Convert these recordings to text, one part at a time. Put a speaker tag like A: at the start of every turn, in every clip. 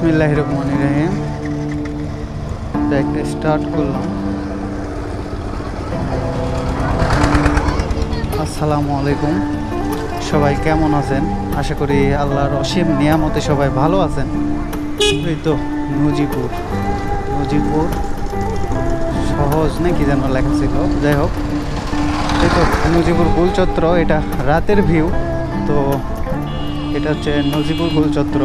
A: বিসমিল্লাহির রহমানির রহিম। একটা স্টার্ট করলাম। আসসালামু আলাইকুম, সবাই কেমন আছেন? আশা করি আল্লাহর অসীম নিয়ামতে সবাই ভালো আছেন। এই তো নজিপুর সহজ নাকি যেন লেখা ছিল, যাই হোক। এই তো নজিপুর গোলচত্র, এটা রাতের ভিউ। তো এটা হচ্ছে নজিপুর গোলচত্র।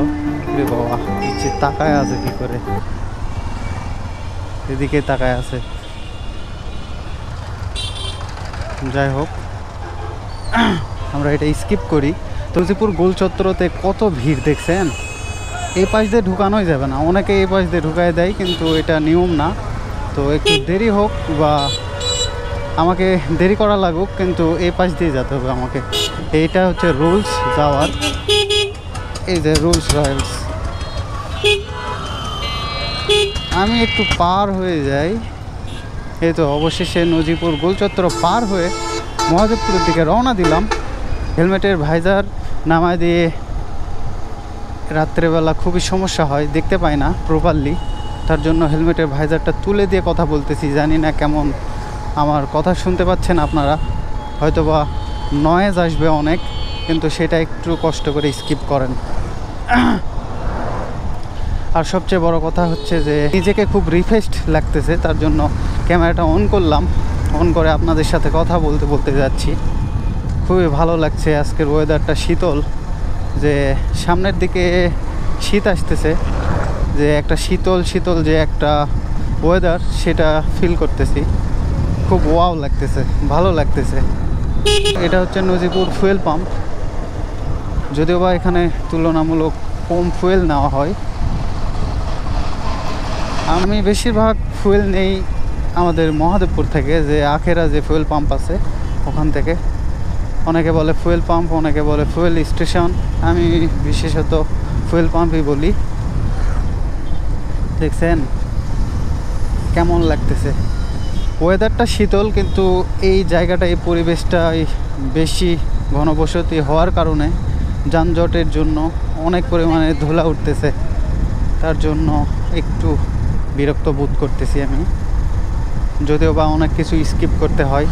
A: রে বাবা, নিচে তাকায় আছে কি করে, এদিকে তাকায় আছে। যাই হোক, আমরা এটা স্কিপ করি। নজিপুর গোলচত্রতে কত ভিড় দেখছেন। এই পাশ দিয়ে ঢুকানোই যাবে না, অনেকে এই পাশ দিয়ে ঢুকায় দেয়, কিন্তু এটা নিয়ম না। তো একটু দেরি হোক বা আমাকে দেরি করা লাগুক, কিন্তু এই পাশ দিয়ে যেতে হবে আমাকে। এইটা হচ্ছে রুলস যাওয়ার, এই যে রুলস রয়েলস। আমি একটু পার হয়ে যাই। এই তো অবশেষে নজিপুর গোলচত্র পার হয়ে মহাদেবপুরের দিকে রওনা দিলাম। হেলমেটের ভাইজার নামায় দিয়ে রাত্রেবেলা খুবই সমস্যা হয়, দেখতে পাই না প্রপারলি। তার জন্য হেলমেটের ভাইজারটা তুলে দিয়ে কথা বলতেছি। জানি না কেমন আমার কথা শুনতে পাচ্ছেন আপনারা, হয়তোবা নয়েজ আসবে অনেক, কিন্তু সেটা একটু কষ্ট করে স্কিপ করেন। আর সবচেয়ে বড় কথা হচ্ছে যে নিজেকে খুব রিফ্রেশড লাগতেছে, তার জন্য ক্যামেরাটা অন করলাম। অন করে আপনাদের সাথে কথা বলতে যাচ্ছি। খুবই ভালো লাগছে আজকের ওয়েদারটা, শীতল। যে সামনের দিকে শীত আসতেছে, যে একটা শীতল যে একটা ওয়েদার, সেটা ফিল করতেছি। খুব ওয়াও লাগতেছে, ভালো লাগতেছে। এটা হচ্ছে নজিপুর ফুয়েল পাম্প। যদিও বা এখানে তুলনামূলক কম ফুয়েল নেওয়া হয়। আমি বেশিরভাগ ফুয়েল নেই আমাদের মহাদেবপুর থেকে, যে আখেরা যে ফুয়েল পাম্প আছে ওখান থেকে। অনেকে বলে ফুয়েল পাম্প, অনেকে বলে ফুয়েল স্টেশন, আমি বিশেষত ফুয়েল পাম্পই বলি। দেখছেন কেমন লাগতেছে। ওয়েদারটা শীতল, কিন্তু এই জায়গাটা, এই পরিবেশটা বেশি ঘনবসতি হওয়ার কারণে যানজটের জন্য অনেক পরিমাণে ধুলা উঠতেছে। তার জন্য একটু বিরক্ত বোধ করতেছি আমি, যদিও বা অনেক কিছু স্কিপ করতে হয়।